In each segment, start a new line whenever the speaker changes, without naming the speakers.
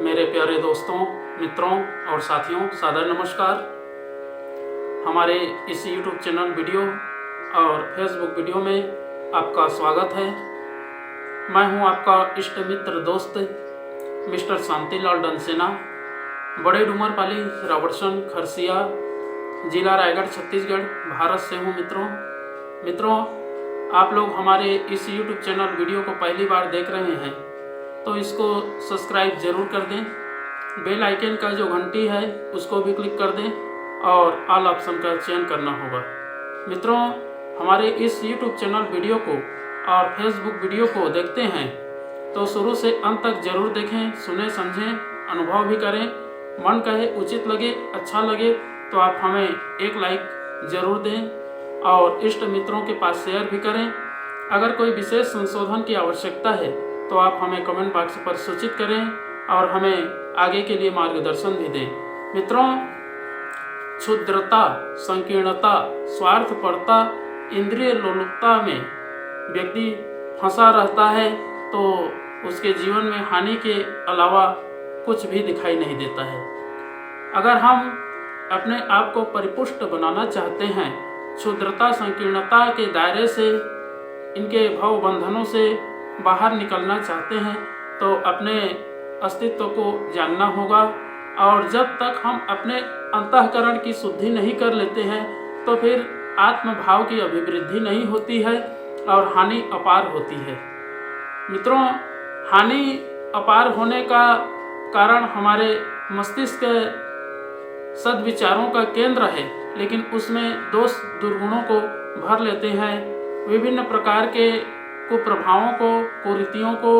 मेरे प्यारे दोस्तों, मित्रों और साथियों, सादर नमस्कार। हमारे इस YouTube चैनल वीडियो और फेसबुक वीडियो में आपका स्वागत है। मैं हूं आपका इष्ट मित्र दोस्त मिस्टर शांतिलाल डनसेना, बड़े डूमरपाली, रावटसन, खरसिया, जिला रायगढ़, छत्तीसगढ़, भारत से हूं। मित्रों, आप लोग हमारे इस YouTube चैनल वीडियो को पहली बार देख रहे हैं तो इसको सब्सक्राइब ज़रूर कर दें। बेल आइकन का जो घंटी है उसको भी क्लिक कर दें और ऑल ऑप्शन का चयन करना होगा। मित्रों, हमारे इस YouTube चैनल वीडियो को और फेसबुक वीडियो को देखते हैं तो शुरू से अंत तक ज़रूर देखें, सुने, समझें, अनुभव भी करें। मन कहे, उचित लगे, अच्छा लगे तो आप हमें एक लाइक ज़रूर दें और इष्ट मित्रों के पास शेयर भी करें। अगर कोई विशेष संशोधन की आवश्यकता है तो आप हमें कमेंट बॉक्स पर सूचित करें और हमें आगे के लिए मार्गदर्शन भी दें। मित्रों, क्षुद्रता, संकीर्णता, स्वार्थपरता, इंद्रिय लोलुपता में व्यक्ति फंसा रहता है तो उसके जीवन में हानि के अलावा कुछ भी दिखाई नहीं देता है। अगर हम अपने आप को परिपुष्ट बनाना चाहते हैं, क्षुद्रता, संकीर्णता के दायरे से, इनके भव बंधनों से बाहर निकलना चाहते हैं तो अपने अस्तित्व को जानना होगा। और जब तक हम अपने अंतःकरण की शुद्धि नहीं कर लेते हैं तो फिर आत्मभाव की अभिवृद्धि नहीं होती है और हानि अपार होती है। मित्रों, हानि अपार होने का कारण हमारे मस्तिष्क सद्विचारों का केंद्र है, लेकिन उसमें दोष दुर्गुणों को भर लेते हैं, विभिन्न प्रकार के कुप्रभावों को, कुरीतियों को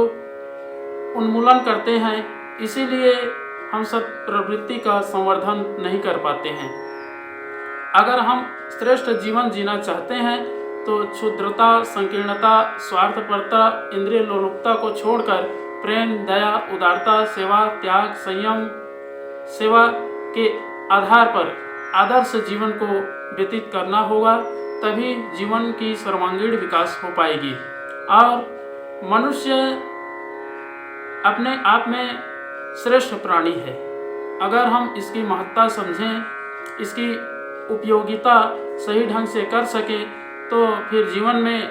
उन्मूलन करते हैं। इसीलिए हम सब प्रवृत्ति का संवर्धन नहीं कर पाते हैं। अगर हम श्रेष्ठ जीवन जीना चाहते हैं तो क्षुद्रता, संकीर्णता, स्वार्थपरता, इंद्रिय लोलुपता को छोड़कर प्रेम, दया, उदारता, सेवा, त्याग, संयम, सेवा के आधार पर आदर्श जीवन को व्यतीत करना होगा। तभी जीवन की सर्वांगीण विकास हो पाएगी और मनुष्य अपने आप में श्रेष्ठ प्राणी है। अगर हम इसकी महत्ता समझें, इसकी उपयोगिता सही ढंग से कर सकें तो फिर जीवन में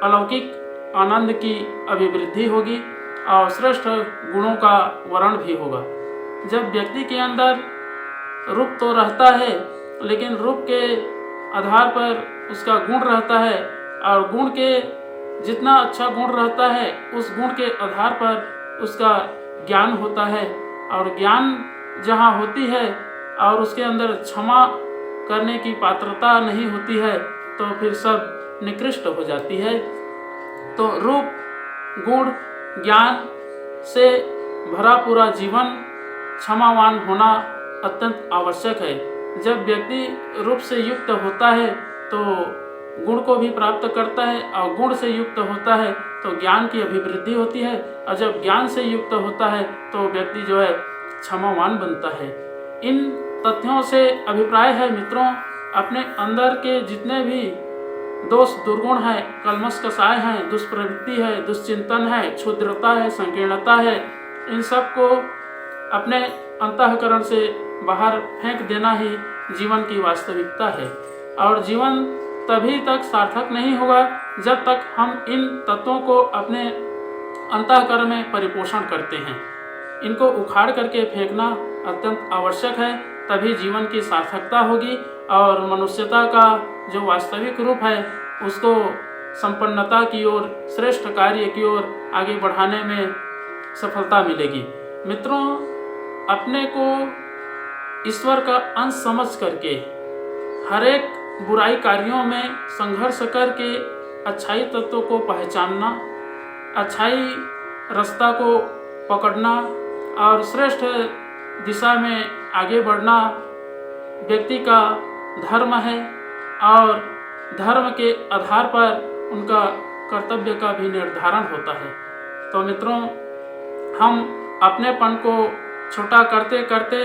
अलौकिक आनंद की अभिवृद्धि होगी और श्रेष्ठ गुणों का वर्ण भी होगा। जब व्यक्ति के अंदर रूप तो रहता है लेकिन रूप के आधार पर उसका गुण रहता है और गुण के जितना अच्छा गुण रहता है उस गुण के आधार पर उसका ज्ञान होता है और ज्ञान जहाँ होती है और उसके अंदर क्षमा करने की पात्रता नहीं होती है तो फिर सब निकृष्ट हो जाती है। तो रूप, गुण, ज्ञान से भरा पूरा जीवन, क्षमावान होना अत्यंत आवश्यक है। जब व्यक्ति रूप से युक्त होता है तो गुण को भी प्राप्त करता है और गुण से युक्त होता है तो ज्ञान की अभिवृद्धि होती है और जब ज्ञान से युक्त होता है तो व्यक्ति जो है क्षमावान बनता है। इन तथ्यों से अभिप्राय है मित्रों, अपने अंदर के जितने भी दोष दुर्गुण हैं, कलमश कसाय हैं, दुष्प्रवृत्ति है, दुश्चिंतन है, क्षुद्रता है, संकीर्णता है, इन सब को अपने अंतःकरण से बाहर फेंक देना ही जीवन की वास्तविकता है। और जीवन तभी तक सार्थक नहीं होगा जब तक हम इन तत्वों को अपने अंतःकरण में परिपोषण करते हैं। इनको उखाड़ करके फेंकना अत्यंत आवश्यक है, तभी जीवन की सार्थकता होगी और मनुष्यता का जो वास्तविक रूप है उसको संपन्नता की ओर, श्रेष्ठ कार्य की ओर आगे बढ़ाने में सफलता मिलेगी। मित्रों, अपने को ईश्वर का अंश समझ करके हर एक बुराई कार्यों में संघर्ष करके अच्छाई तत्वों को पहचानना, अच्छाई रास्ता को पकड़ना और श्रेष्ठ दिशा में आगे बढ़ना व्यक्ति का धर्म है और धर्म के आधार पर उनका कर्तव्य का भी निर्धारण होता है। तो मित्रों, हम अपनेपन को छोटा करते करते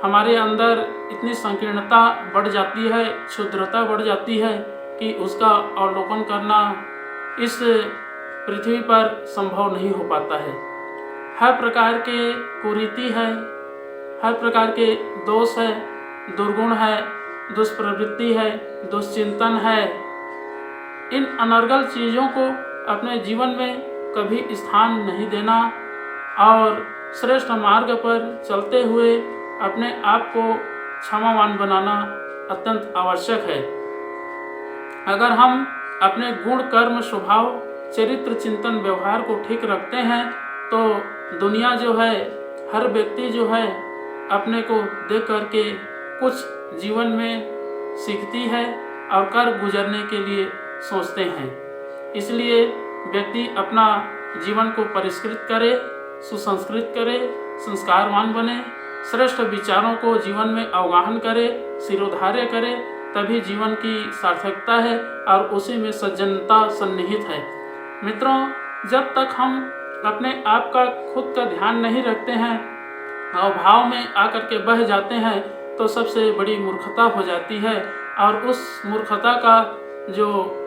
हमारे अंदर इतनी संकीर्णता बढ़ जाती है, क्षुद्रता बढ़ जाती है कि उसका अवलोकन करना इस पृथ्वी पर संभव नहीं हो पाता है। हर प्रकार के कुरीति है, हर प्रकार के दोष है, दुर्गुण है, दुष्प्रवृत्ति है, दुश्चिंतन है। इन अनर्गल चीज़ों को अपने जीवन में कभी स्थान नहीं देना और श्रेष्ठ मार्ग पर चलते हुए अपने आप को क्षमावान बनाना अत्यंत आवश्यक है। अगर हम अपने गुण, कर्म, स्वभाव, चरित्र, चिंतन, व्यवहार को ठीक रखते हैं तो दुनिया जो है, हर व्यक्ति जो है अपने को देख करके कुछ जीवन में सीखती है और कर गुजरने के लिए सोचते हैं। इसलिए व्यक्ति अपना जीवन को परिष्कृत करे, सुसंस्कृत करे, संस्कारवान बने, श्रेष्ठ विचारों को जीवन में अवगाहन करे, सिरोधार्य करे, तभी जीवन की सार्थकता है और उसी में सज्जनता सन्निहित है। मित्रों, जब तक हम अपने आप का खुद का ध्यान नहीं रखते हैं और भाव में आकर के बह जाते हैं तो सबसे बड़ी मूर्खता हो जाती है और उस मूर्खता का जो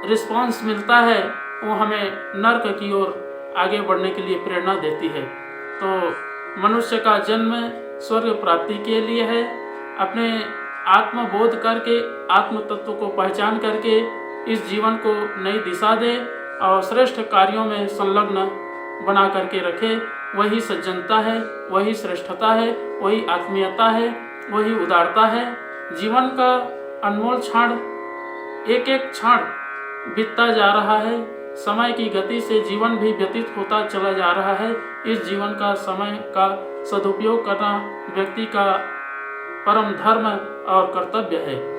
रिस्पॉन्स मिलता है वो हमें नर्क की ओर आगे बढ़ने के लिए प्रेरणा देती है। तो मनुष्य का जन्म स्वर्ग प्राप्ति के लिए है। अपने आत्मबोध करके, आत्म तत्व को पहचान करके इस जीवन को नई दिशा दे और श्रेष्ठ कार्यों में संलग्न बना करके रखे। वही सज्जनता है, वही श्रेष्ठता है, वही आत्मीयता है, वही उदारता है। जीवन का अनमोल क्षण, एक एक क्षण बीतता जा रहा है। समय की गति से जीवन भी व्यतीत होता चला जा रहा है। इस जीवन का समय का सदुपयोग करना व्यक्ति का परम धर्म और कर्तव्य है।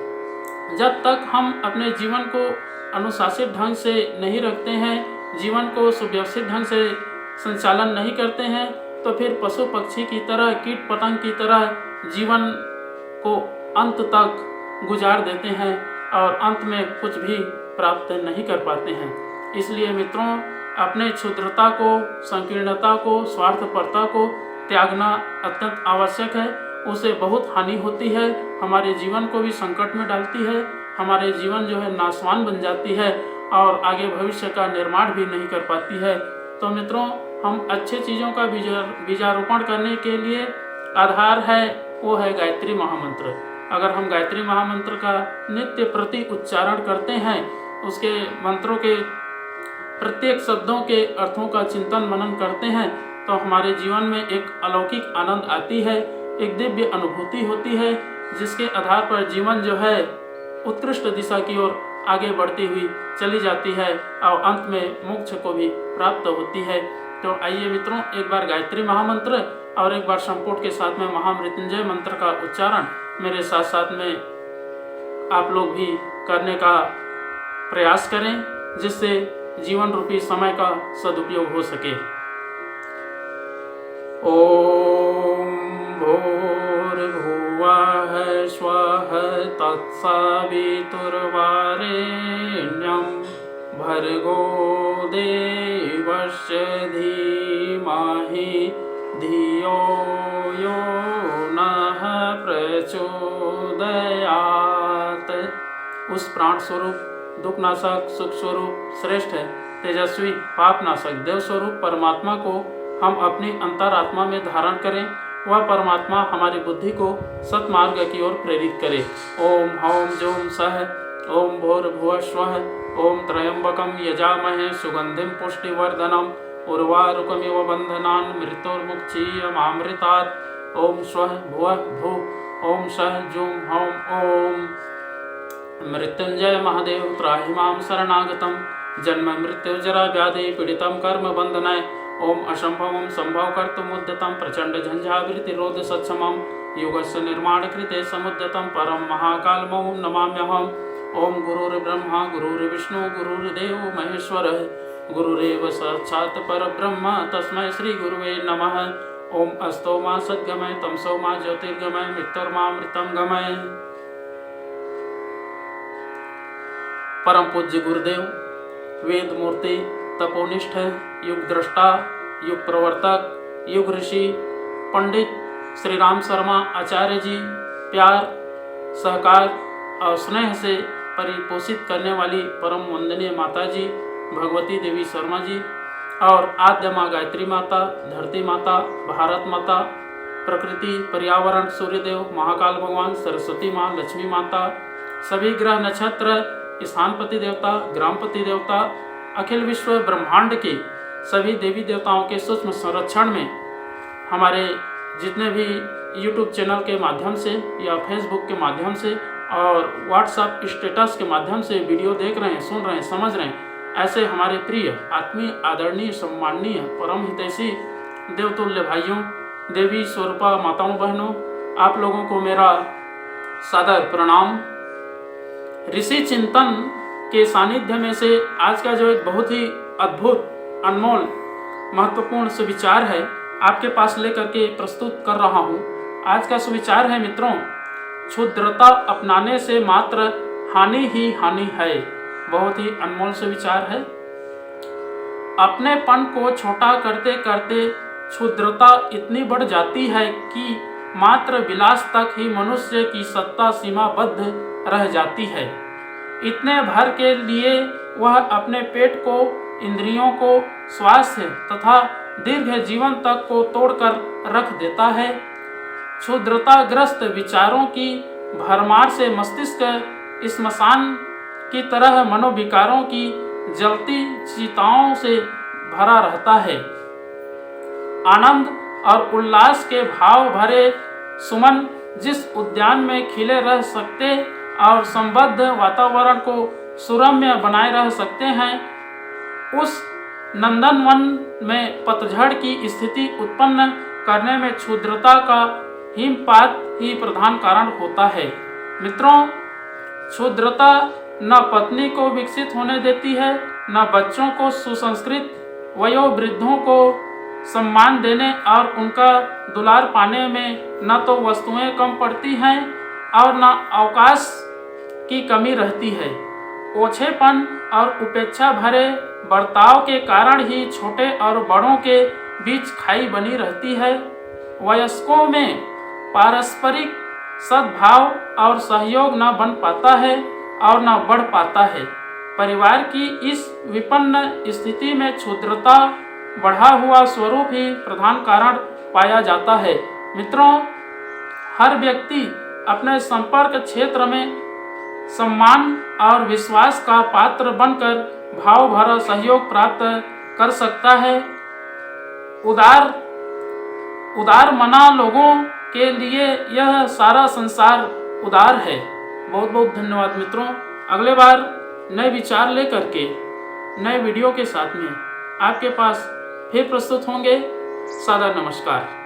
जब तक हम अपने जीवन को अनुशासित ढंग से नहीं रखते हैं, जीवन को सुव्यवस्थित ढंग से संचालन नहीं करते हैं, तो फिर पशु पक्षी की तरह, कीट पतंग की तरह जीवन को अंत तक गुजार देते हैं और अंत में कुछ भी प्राप्त नहीं कर पाते हैं। इसलिए मित्रों, अपने क्षुद्रता को, संकीर्णता को, स्वार्थपरता को त्यागना अत्यंत आवश्यक है। उसे बहुत हानि होती है, हमारे जीवन को भी संकट में डालती है, हमारे जीवन जो है नाशवान बन जाती है और आगे भविष्य का निर्माण भी नहीं कर पाती है। तो मित्रों, हम अच्छे चीज़ों का बीजारोपण करने के लिए आधार है वो है गायत्री महामंत्र। अगर हम गायत्री महामंत्र का नित्य प्रति उच्चारण करते हैं, उसके मंत्रों के प्रत्येक शब्दों के अर्थों का चिंतन मनन करते हैं, तो हमारे जीवन में एक अलौकिक आनंद आती है, एक दिव्य अनुभूति होती है, जिसके आधार पर जीवन जो है उत्कृष्ट दिशा की ओर आगे बढ़ती हुई चली जाती है और अंत में मोक्ष को भी प्राप्त होती है। तो आइए मित्रों, एक बार गायत्री महामंत्र और एक बार संपुट के साथ में महामृत्युंजय मंत्र का उच्चारण मेरे साथ साथ में आप लोग भी करने का प्रयास करें, जिससे जीवन रूपी समय का सदुपयोग हो सके। ओम भूर्भुवः स्वः तत्सवितुर्वरेण्यं भर्गो देवस्य धीमहि धियो यो नः प्रचोदयात्। उस प्राण स्वरूप, दुखनाशक, सुख स्वरूप, श्रेष्ठ, तेजस्वी, पापनाशक, देव स्वरूप परमात्मा को हम अपनी अंतरात्मा में धारण करें। वह परमात्मा हमारी बुद्धि को सत्मार्ग की ओर प्रेरित करे। ओम हौम जूम सह ओम भूर्भुवः स्वः ओम त्र्यंबकं यजामहे सुगंधिं पुष्टिवर्धनम् उर्वारुकमिव बन्धनान् मृत्योर्मुक्षीयमामृतात्। ओम स्वः भुवः भुः ओम सह जूम हौम ओम। मृत्युंजय महादेव त्राहि मां शरणागतं जन्म मृत्यु जरा व्याधि पीड़ितं कर्म बंधनाय। ओम असंभवं संभव कर्तुमुद्यतं प्रचंड झंझावृत्तिरोध सक्षमं युगस्य निर्माण कृते समुद्यतं परम महाकालमं नमाम्यहम्। ओम गुरुर्ब्रह्मा गुरुर्विष्णु गुरुर्देव महेश्वरः गुरुरेव साक्षात् परब्रह्म तस्मै श्री गुरुवे नमः। ओम अस्तो मा सद्गमय तमसो मा ज्योतिर्गमय मृत्युर्मामृतं गमय। परम पूज्य गुरुदेव, वेद मूर्ति, तपोनिष्ठ, युग दृष्टा, युग प्रवर्तक, युग ऋषि, पंडित श्री राम शर्मा आचार्य जी, प्यार, सहकार और स्नेह से परिपोषित करने वाली परम वंदनीय माता जी भगवती देवी शर्मा जी, और आद्य माँ गायत्री माता, धरती माता, भारत माता, प्रकृति, पर्यावरण, सूर्यदेव, महाकाल भगवान, सरस्वती माँ, लक्ष्मी माता, सभी ग्रह नक्षत्र, स्थानपति देवता, ग्रामपति देवता, अखिल विश्व ब्रह्मांड के सभी देवी देवताओं के सूक्ष्म संरक्षण में हमारे जितने भी YouTube चैनल के माध्यम से या Facebook के माध्यम से और WhatsApp स्टेटस के माध्यम से वीडियो देख रहे हैं, सुन रहे हैं, समझ रहे हैं, ऐसे हमारे प्रिय, आत्मीय, आदरणीय, सम्माननीय, परम हितैषी देवतुल्य भाइयों, देवी स्वरूपा माताओं, बहनों, आप लोगों को मेरा सादर प्रणाम। ऋषि चिंतन के सानिध्य में से आज का जो एक बहुत ही अद्भुत, अनमोल, महत्वपूर्ण सुविचार है आपके पास लेकर के प्रस्तुत कर रहा हूँ। आज का सुविचार है मित्रों, क्षुद्रता अपनाने से मात्र हानि ही हानि है। बहुत ही अनमोल सुविचार है। अपनेपन को छोटा करते करते क्षुद्रता इतनी बढ़ जाती है कि मात्र विलास तक ही मनुष्य की सत्ता सीमाबद्ध रह जाती है। इतने भर के लिए वह अपने पेट को, इंद्रियों को, स्वास्थ्य तथा दीर्घ जीवन तक को तोड़कर रख देता है। क्षुद्रताग्रस्त विचारों की भरमार से मस्तिष्क स्मशान की तरह मनोविकारों की जलती चिताओं से भरा रहता है। आनंद और उल्लास के भाव भरे सुमन जिस उद्यान में खिले रह सकते और संबद्ध वातावरण को सुरम्य बनाए रह सकते हैं, उस नंदनवन में पतझड़ की स्थिति उत्पन्न करने में क्षुद्रता का हिमपात ही प्रधान कारण होता है। मित्रों, क्षुद्रता न पत्नी को विकसित होने देती है, न बच्चों को सुसंस्कृत वयोवृद्धों को सम्मान देने और उनका दुलार पाने में न तो वस्तुएं कम पड़ती हैं और न अवकाश की कमी रहती है। ओछेपन और उपेक्षा भरे बर्ताव के कारण ही छोटे और बड़ों के बीच खाई बनी रहती है। वयस्कों में पारस्परिक सद्भाव और सहयोग न बन पाता है और न बढ़ पाता है। परिवार की इस विपन्न स्थिति में क्षुद्रता बढ़ा हुआ स्वरूप ही प्रधान कारण पाया जाता है। मित्रों, हर व्यक्ति अपने संपर्क क्षेत्र में सम्मान और विश्वास का पात्र बनकर भाव भरा सहयोग प्राप्त कर सकता है। उदार मना लोगों के लिए यह सारा संसार उदार है। बहुत बहुत धन्यवाद मित्रों। अगले बार नए विचार लेकर के नए वीडियो के साथ में आपके पास फिर प्रस्तुत होंगे। सादर नमस्कार।